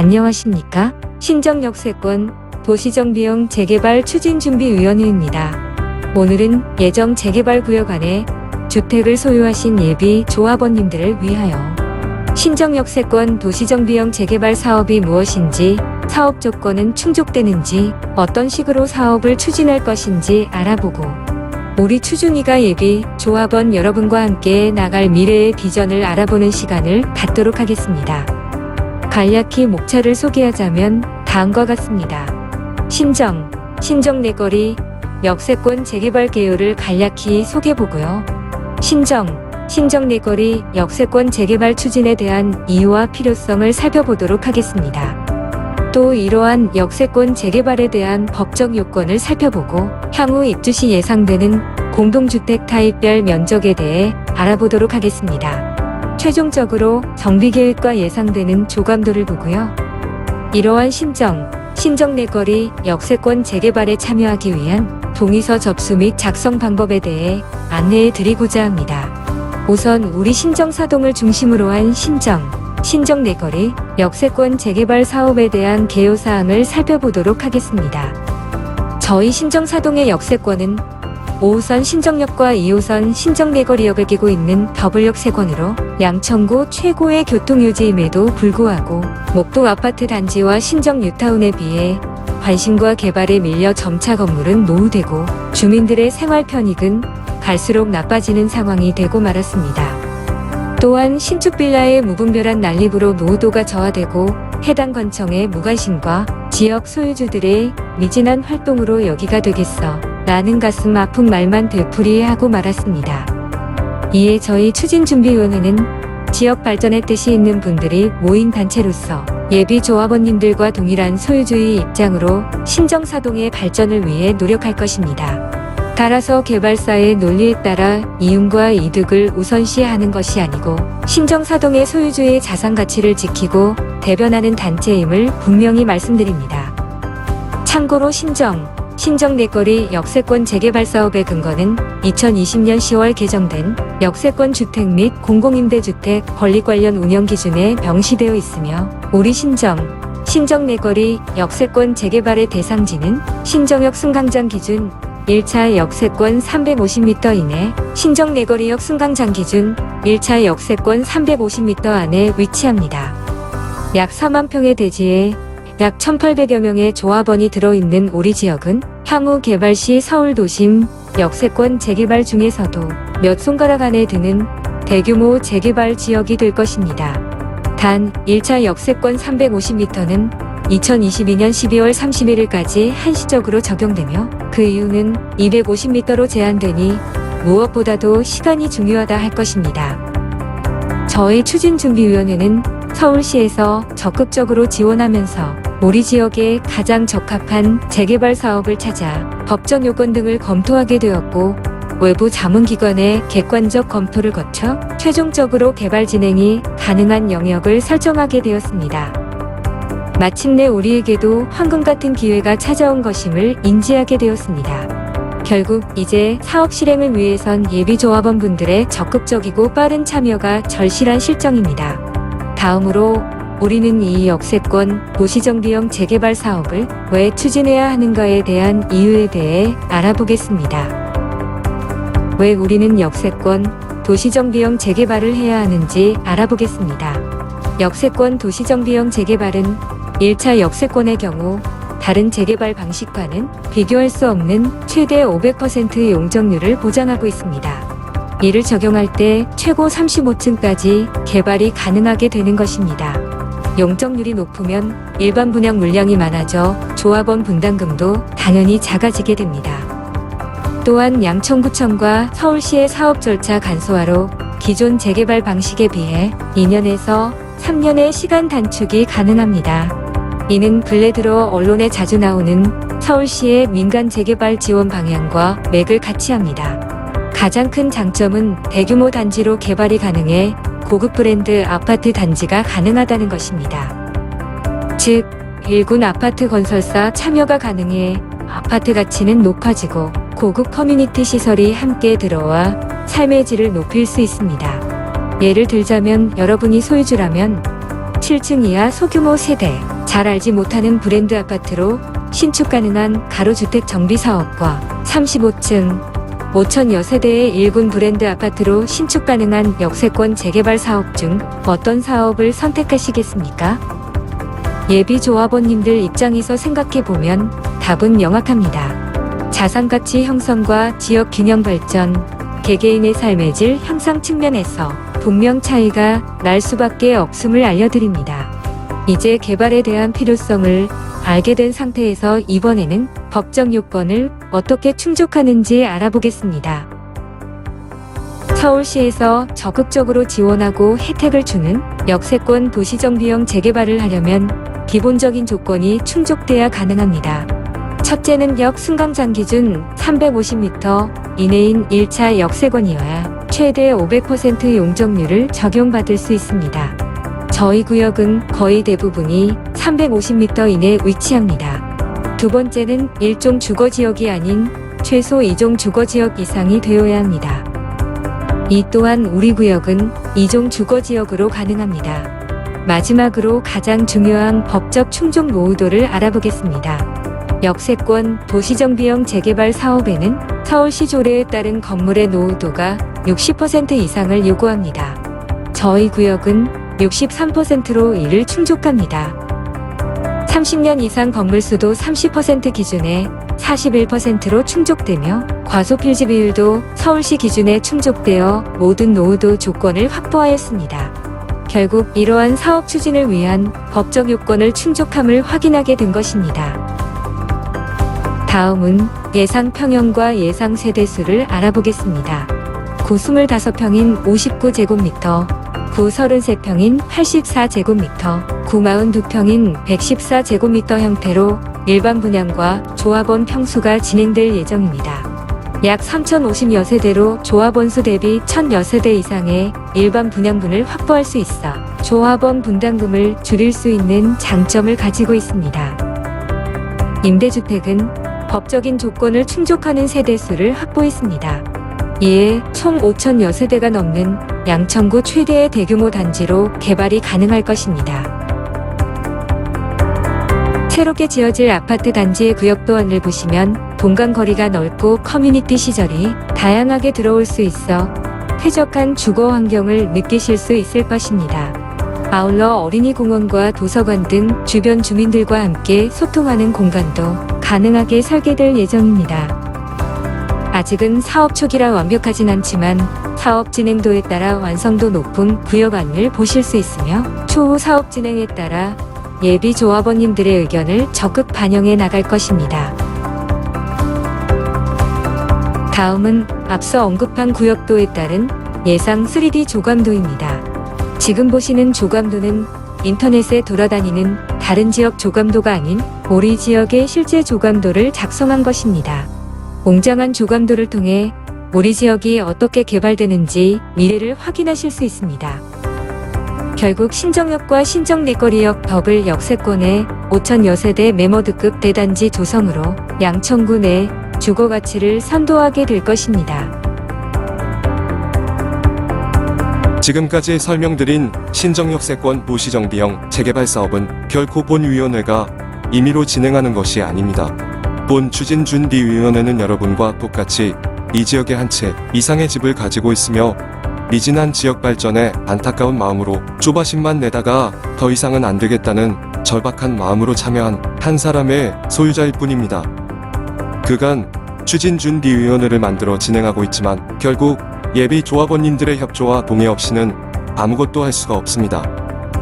안녕하십니까? 신정역세권 도시정비용 재개발 추진준비위원회입니다. 오늘은 예정 재개발구역 안에 주택을 소유하신 예비 조합원님들을 위하여 신정역세권 도시정비용 재개발 사업이 무엇인지, 사업 조건은 충족되는지, 어떤 식으로 사업을 추진할 것인지 알아보고 우리 추준이가 예비 조합원 여러분과 함께 나갈 미래의 비전을 알아보는 시간을 갖도록 하겠습니다. 간략히 목차를 소개하자면 다음과 같습니다. 신정 내거리 역세권 재개발 개요를 간략히 소개해보고요. 신정 내거리 역세권 재개발 추진에 대한 이유와 필요성을 살펴보도록 하겠습니다. 또 이러한 역세권 재개발에 대한 법적 요건을 살펴보고 향후 입주 시 예상되는 공동주택 타입별 면적에 대해 알아보도록 하겠습니다. 최종적으로 정비계획과 예상되는 조감도를 보고요. 이러한 신정 내거리 역세권 재개발에 참여하기 위한 동의서 접수 및 작성 방법에 대해 안내해 드리고자 합니다. 우선 우리 신정사동을 중심으로 한 신정 내거리 역세권 재개발 사업에 대한 개요사항을 살펴보도록 하겠습니다. 저희 신정사동의 역세권은 5호선 신정역과 2호선 신정내거리역을 끼고 있는 더블역 세권으로 양천구 최고의 교통요지임에도 불구하고 목동 아파트 단지와 신정 뉴타운에 비해 관심과 개발에 밀려 점차 건물은 노후되고 주민들의 생활 편익은 갈수록 나빠지는 상황이 되고 말았습니다. 또한 신축 빌라의 무분별한 난립으로 노후도가 저하되고 해당 관청의 무관심과 지역 소유주들의 미진한 활동으로 여기가 되겠어 라는 가슴 아픈 말만 되풀이하고 말았습니다. 이에 저희 추진준비위원회는 지역 발전의 뜻이 있는 분들이 모인 단체로서 예비 조합원님들과 동일한 소유주의 입장으로 신정사동의 발전을 위해 노력할 것입니다. 따라서 개발사의 논리에 따라 이윤과 이득을 우선시하는 것이 아니고 신정사동의 소유주의 자산 가치를 지키고 대변하는 단체임을 분명히 말씀드립니다. 참고로 신정 내거리 역세권 재개발 사업의 근거는 2020년 10월 개정된 역세권 주택 및 공공임대주택 건립 관련 운영 기준에 명시되어 있으며 우리 신정 내거리 역세권 재개발의 대상지는 신정역 승강장 기준 1차 역세권 350m 이내, 신정 내거리역 승강장 기준 1차 역세권 350m 안에 위치합니다. 약 4만 평의 대지에 약 1,800여 명의 조합원이 들어있는 우리 지역은 향후 개발 시 서울 도심 역세권 재개발 중에서도 몇 손가락 안에 드는 대규모 재개발 지역이 될 것입니다. 단 1차 역세권 350m는 2022년 12월 31일까지 한시적으로 적용되며 그 이유는 250m로 제한되니 무엇보다도 시간이 중요하다 할 것입니다. 저희 추진준비위원회는 서울시에서 적극적으로 지원하면서 우리 지역에 가장 적합한 재개발 사업을 찾아 법적 요건 등을 검토하게 되었고 외부 자문기관의 객관적 검토를 거쳐 최종적으로 개발 진행이 가능한 영역을 설정하게 되었습니다. 마침내 우리에게도 황금 같은 기회가 찾아온 것임을 인지하게 되었습니다. 결국 이제 사업 실행을 위해선 예비 조합원분들의 적극적이고 빠른 참여가 절실한 실정입니다. 다음으로 우리는 이 역세권 도시정비용 재개발 사업을 왜 추진해야 하는가에 대한 이유에 대해 알아보겠습니다. 왜 우리는 역세권 도시정비용 재개발을 해야 하는지 알아보겠습니다. 역세권 도시정비용 재개발은 1차 역세권의 경우 다른 재개발 방식과는 비교할 수 없는 최대 500%의 용적률을 보장하고 있습니다. 이를 적용할 때 최고 35층까지 개발이 가능하게 되는 것입니다. 용적률이 높으면 일반 분양 물량이 많아져 조합원 분담금도 당연히 작아지게 됩니다. 또한 양천구청과 서울시의 사업 절차 간소화로 기존 재개발 방식에 비해 2년에서 3년의 시간 단축이 가능합니다. 이는 근래 들어 언론에 자주 나오는 서울시의 민간 재개발 지원 방향과 맥을 같이 합니다. 가장 큰 장점은 대규모 단지로 개발이 가능해 고급 브랜드 아파트 단지가 가능하다는 것입니다. 즉, 일군 아파트 건설사 참여가 가능해 아파트 가치는 높아지고 고급 커뮤니티 시설이 함께 들어와 삶의 질을 높일 수 있습니다. 예를 들자면 여러분이 소유주라면 7층 이하 소규모 세대, 잘 알지 못하는 브랜드 아파트로 신축 가능한 가로주택 정비 사업과 35층 5천여 세대의 일군 브랜드 아파트로 신축 가능한 역세권 재개발 사업 중 어떤 사업을 선택하시겠습니까? 예비 조합원님들 입장에서 생각해보면 답은 명확합니다. 자산가치 형성과 지역 균형 발전, 개개인의 삶의 질 향상 측면에서 분명 차이가 날 수밖에 없음을 알려드립니다. 이제 개발에 대한 필요성을 알게 된 상태에서 이번에는 법적 요건을 어떻게 충족하는지 알아보겠습니다. 서울시에서 적극적으로 지원하고 혜택을 주는 역세권 도시정비형 재개발을 하려면 기본적인 조건이 충족돼야 가능합니다. 첫째는 역 승강장 기준 350m 이내인 1차 역세권이어야 최대 500% 용적률을 적용받을 수 있습니다. 저희 구역은 거의 대부분이 350m 이내에 위치합니다. 두 번째는 1종 주거지역이 아닌 최소 2종 주거지역 이상이 되어야 합니다. 이 또한 우리 구역은 2종 주거지역으로 가능합니다. 마지막으로 가장 중요한 법적 충족 노후도를 알아보겠습니다. 역세권 도시정비형 재개발 사업에는 서울시 조례에 따른 건물의 노후도가 60% 이상을 요구합니다. 저희 구역은 63%로 이를 충족합니다. 30년 이상 건물수도 30% 기준에 41%로 충족되며 과소필지 비율도 서울시 기준에 충족되어 모든 노후도 조건을 확보하였습니다. 결국 이러한 사업 추진을 위한 법적 요건을 충족함을 확인하게 된 것입니다. 다음은 예상 평형과 예상 세대수를 알아보겠습니다. 구 25평인 59제곱미터, 구 33평인 84제곱미터, 구 42평인 114제곱미터 형태로 일반 분양과 조합원 평수가 진행될 예정입니다. 약 3,050여 세대로 조합원 수 대비 1,000여 세대 이상의 일반 분양분을 확보할 수 있어 조합원 분담금을 줄일 수 있는 장점을 가지고 있습니다. 임대주택은 법적인 조건을 충족하는 세대수를 확보했습니다. 이에 총 5,000여 세대가 넘는 양천구 최대의 대규모 단지로 개발이 가능할 것입니다. 새롭게 지어질 아파트 단지의 구역도안을 보시면 동강 거리가 넓고 커뮤니티 시설이 다양하게 들어올 수 있어 쾌적한 주거 환경을 느끼실 수 있을 것입니다. 아울러 어린이 공원과 도서관 등 주변 주민들과 함께 소통하는 공간도 가능하게 설계될 예정입니다. 아직은 사업 초기라 완벽하진 않지만 사업 진행도에 따라 완성도 높은 구역안을 보실 수 있으며 추후 사업 진행에 따라 예비 조합원님들의 의견을 적극 반영해 나갈 것입니다. 다음은 앞서 언급한 구역도에 따른 예상 3D 조감도입니다. 지금 보시는 조감도는 인터넷에 돌아다니는 다른 지역 조감도가 아닌 우리 지역의 실제 조감도를 작성한 것입니다. 웅장한 조감도를 통해 우리 지역이 어떻게 개발되는지 미래를 확인하실 수 있습니다. 결국 신정역과 신정내거리역 더블 역세권의 5,000여 세대 메모드급 대단지 조성으로 양천구 내 주거가치를 선도하게 될 것입니다. 지금까지 설명드린 신정역세권 도시정비형 재개발 사업은 결코 본위원회가 임의로 진행하는 것이 아닙니다. 본 추진준비위원회는 여러분과 똑같이 이 지역에 한 채 이상의 집을 가지고 있으며 미진한 지역 발전에 안타까운 마음으로 조바심만 내다가 더 이상은 안 되겠다는 절박한 마음으로 참여한 한 사람의 소유자일 뿐입니다. 그간 추진준비위원회를 만들어 진행하고 있지만 결국 예비 조합원님들의 협조와 동의 없이는 아무것도 할 수가 없습니다.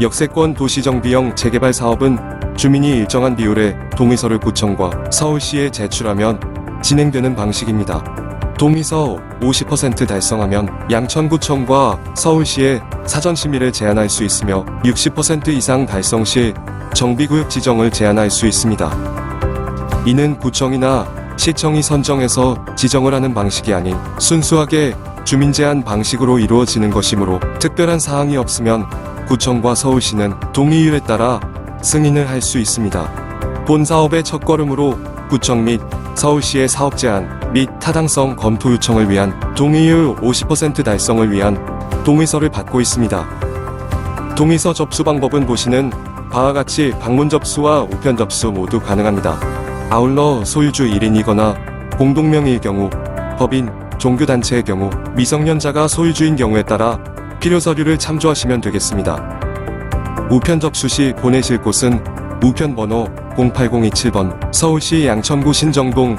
역세권 도시정비형 재개발 사업은 주민이 일정한 비율의 동의서를 구청과 서울시에 제출하면 진행되는 방식입니다. 동의서 50% 달성하면 양천구청과 서울시에 사전심의를 제안할 수 있으며 60% 이상 달성 시 정비구역 지정을 제안할 수 있습니다. 이는 구청이나 시청이 선정해서 지정을 하는 방식이 아닌 순수하게 주민 제안 방식으로 이루어지는 것이므로 특별한 사항이 없으면 구청과 서울시는 동의율에 따라 승인을 할 수 있습니다. 본 사업의 첫걸음으로 구청 및 서울시의 사업 제안 및 타당성 검토 요청을 위한 동의율 50% 달성을 위한 동의서를 받고 있습니다. 동의서 접수 방법은 보시는 바와 같이 방문 접수와 우편 접수 모두 가능합니다. 아울러 소유주 1인이거나 공동명의의 경우, 법인, 종교단체의 경우, 미성년자가 소유주인 경우에 따라 필요 서류를 참조하시면 되겠습니다. 우편 접수 시 보내실 곳은 우편 번호 08027번 서울시 양천구 신정동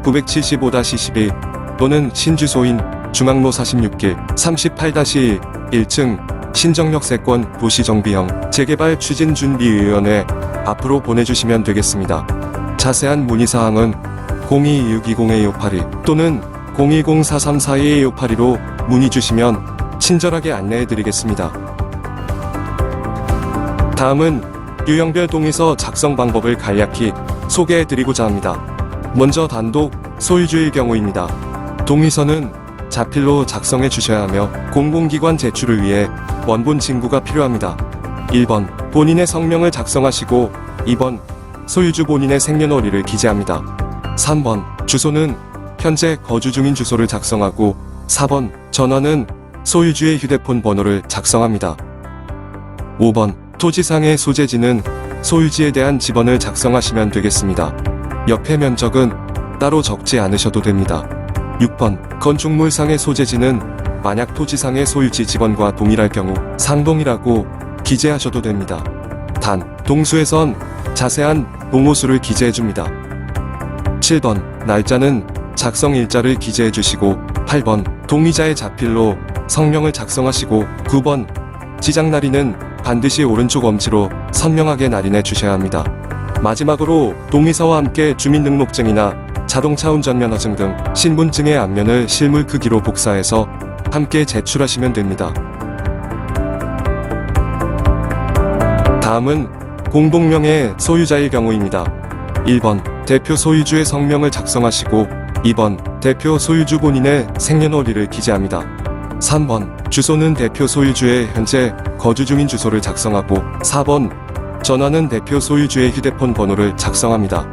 975-12 또는 신주소인 중앙로 46길 38-1층 신정역세권 도시정비형 재개발 추진준비위원회 앞으로 보내주시면 되겠습니다. 자세한 문의사항은 02-620-2582 또는 010-434-2582로 문의 주시면 친절하게 안내해드리겠습니다. 다음은 유형별 동의서 작성 방법을 간략히 소개해드리고자 합니다. 먼저 단독 소유주의 경우입니다. 동의서는 자필로 작성해 주셔야 하며 공공기관 제출을 위해 원본 징구가 필요합니다. 1번 본인의 성명을 작성하시고 2번 소유주 본인의 생년월일을 기재합니다. 3번 주소는 현재 거주 중인 주소를 작성하고 4번 전화는 소유주의 휴대폰 번호를 작성합니다. 5번 토지상의 소재지는 소유지에 대한 지번을 작성하시면 되겠습니다. 옆에 면적은 따로 적지 않으셔도 됩니다. 6번 건축물상의 소재지는 만약 토지상의 소유지 지번과 동일할 경우 상동이라고 기재하셔도 됩니다. 단, 동수에선 자세한 동호수를 기재해줍니다. 7번 날짜는 작성 일자를 기재해주시고 8번 동의자의 자필로 성명을 작성하시고 9번 지장날인은 반드시 오른쪽 엄지로 선명하게 날인해 주셔야 합니다. 마지막으로 동의서와 함께 주민등록증이나 자동차 운전면허증 등 신분증의 앞면을 실물 크기로 복사해서 함께 제출하시면 됩니다. 다음은 공동명의 소유자의 경우입니다. 1번 대표 소유주의 성명을 작성하시고 2번 대표 소유주 본인의 생년월일을 기재합니다. 3번 주소는 대표 소유주의 현재 거주 중인 주소를 작성하고 4번 전화는 대표 소유주의 휴대폰 번호를 작성합니다.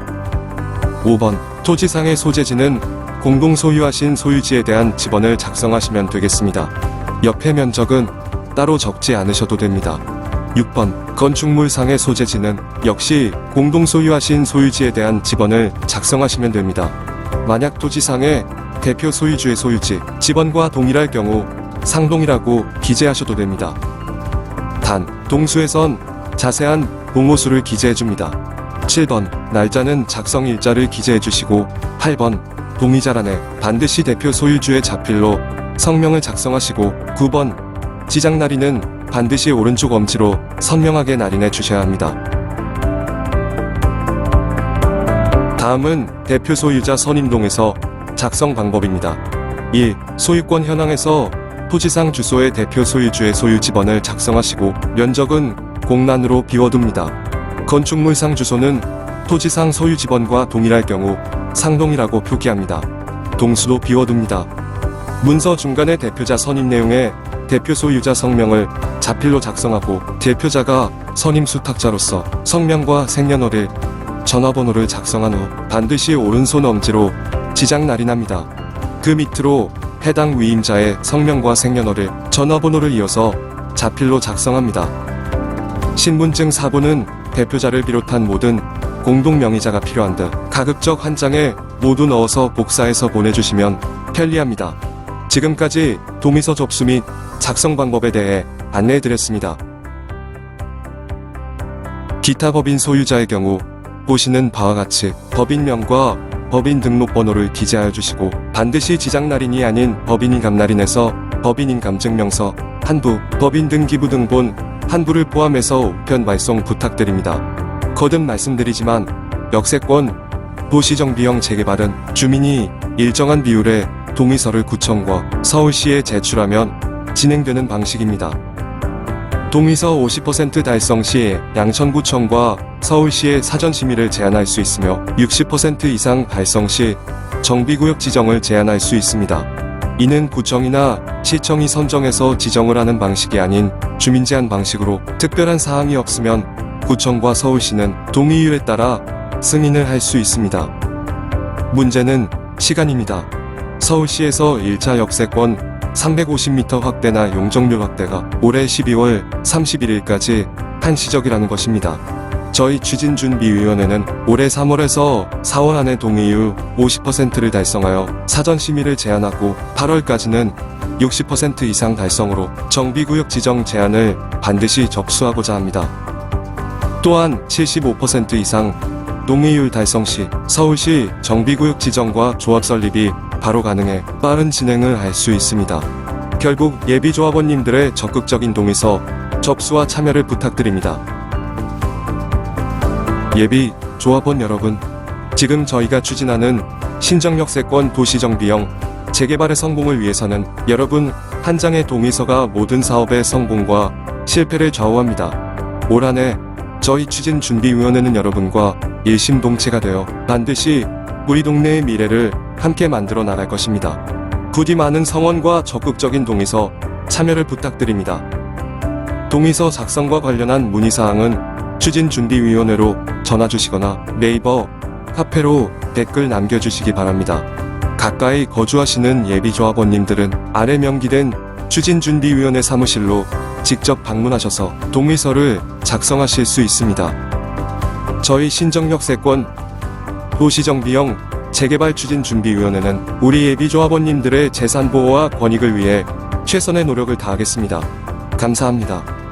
5번 토지상의 소재지는 공동 소유하신 소유지에 대한 지번을 작성하시면 되겠습니다. 옆에 면적은 따로 적지 않으셔도 됩니다. 6번 건축물상의 소재지는 역시 공동 소유하신 소유지에 대한 지번을 작성하시면 됩니다. 만약 토지상의 대표 소유주의 소유지 지번과 동일할 경우 상동이라고 기재하셔도 됩니다. 단, 동수에선 자세한 동호수를 기재해줍니다. 7번 날짜는 작성 일자를 기재해주시고 8번 동의자란에 반드시 대표 소유주의 자필로 성명을 작성하시고 9번 지장날인은 반드시 오른쪽 엄지로 선명하게 날인해 주셔야 합니다. 다음은 대표 소유자 선임동에서 작성 방법입니다. 1. 소유권 현황에서 토지상 주소의 대표 소유주의 소유 지번을 작성하시고 면적은 공란으로 비워둡니다. 건축물상 주소는 토지상 소유 지번과 동일할 경우 상동이라고 표기합니다. 동수도 비워둡니다. 문서 중간에 대표자 선임 내용에 대표 소유자 성명을 자필로 작성하고 대표자가 선임 수탁자로서 성명과 생년월일, 전화번호를 작성한 후 반드시 오른손 엄지로 지장 날인합니다. 그 밑으로 해당 위임자의 성명과 생년월일, 전화번호를 이어서 자필로 작성합니다. 신분증 사본은 대표자를 비롯한 모든 공동명의자가 필요한 듯 가급적 한 장에 모두 넣어서 복사해서 보내주시면 편리합니다. 지금까지 동의서 접수 및 작성 방법에 대해 안내해드렸습니다. 기타 법인 소유자의 경우 보시는 바와 같이 법인명과 법인 등록번호를 기재하여 주시고 반드시 지장날인이 아닌 법인인감날인에서 법인인감증명서 한부, 법인 등기부등본 한부를 포함해서 우편 발송 부탁드립니다. 거듭 말씀드리지만 역세권 도시정비형 재개발은 주민이 일정한 비율의 동의서를 구청과 서울시에 제출하면 진행되는 방식입니다. 동의서 50% 달성 시 양천구청과 서울시의 사전심의를 제한할 수 있으며 60% 이상 달성 시 정비구역 지정을 제한할 수 있습니다. 이는 구청이나 시청이 선정해서 지정을 하는 방식이 아닌 주민 제한 방식으로 특별한 사항이 없으면 구청과 서울시는 동의율에 따라 승인을 할 수 있습니다. 문제는 시간입니다. 서울시에서 1차 역세권 350m 확대나 용적률 확대가 올해 12월 31일까지 한시적이라는 것입니다. 저희 추진준비위원회는 올해 3월에서 4월 안에 동의율 50%를 달성하여 사전 심의를 제안하고 8월까지는 60% 이상 달성으로 정비구역 지정 제안을 반드시 접수하고자 합니다. 또한 75% 이상 동의율 달성 시 서울시 정비구역 지정과 조합 설립이 바로 가능해 빠른 진행을 할 수 있습니다. 결국 예비조합원님들의 적극적인 동의서 접수와 참여를 부탁드립니다. 예비 조합원 여러분, 지금 저희가 추진하는 신정역세권 도시정비형 재개발의 성공을 위해서는 여러분 한 장의 동의서가 모든 사업의 성공과 실패를 좌우합니다. 올 한 해 저희 추진준비위원회는 여러분과 일심동체가 되어 반드시 우리 동네의 미래를 함께 만들어 나갈 것입니다. 부디 많은 성원과 적극적인 동의서 참여를 부탁드립니다. 동의서 작성과 관련한 문의사항은 추진준비위원회로 전화주시거나 네이버, 카페로 댓글 남겨주시기 바랍니다. 가까이 거주하시는 예비조합원님들은 아래 명기된 추진준비위원회 사무실로 직접 방문하셔서 동의서를 작성하실 수 있습니다. 저희 신정역세권 도시정비형 재개발 추진준비위원회는 우리 예비조합원님들의 재산보호와 권익을 위해 최선의 노력을 다하겠습니다. 감사합니다.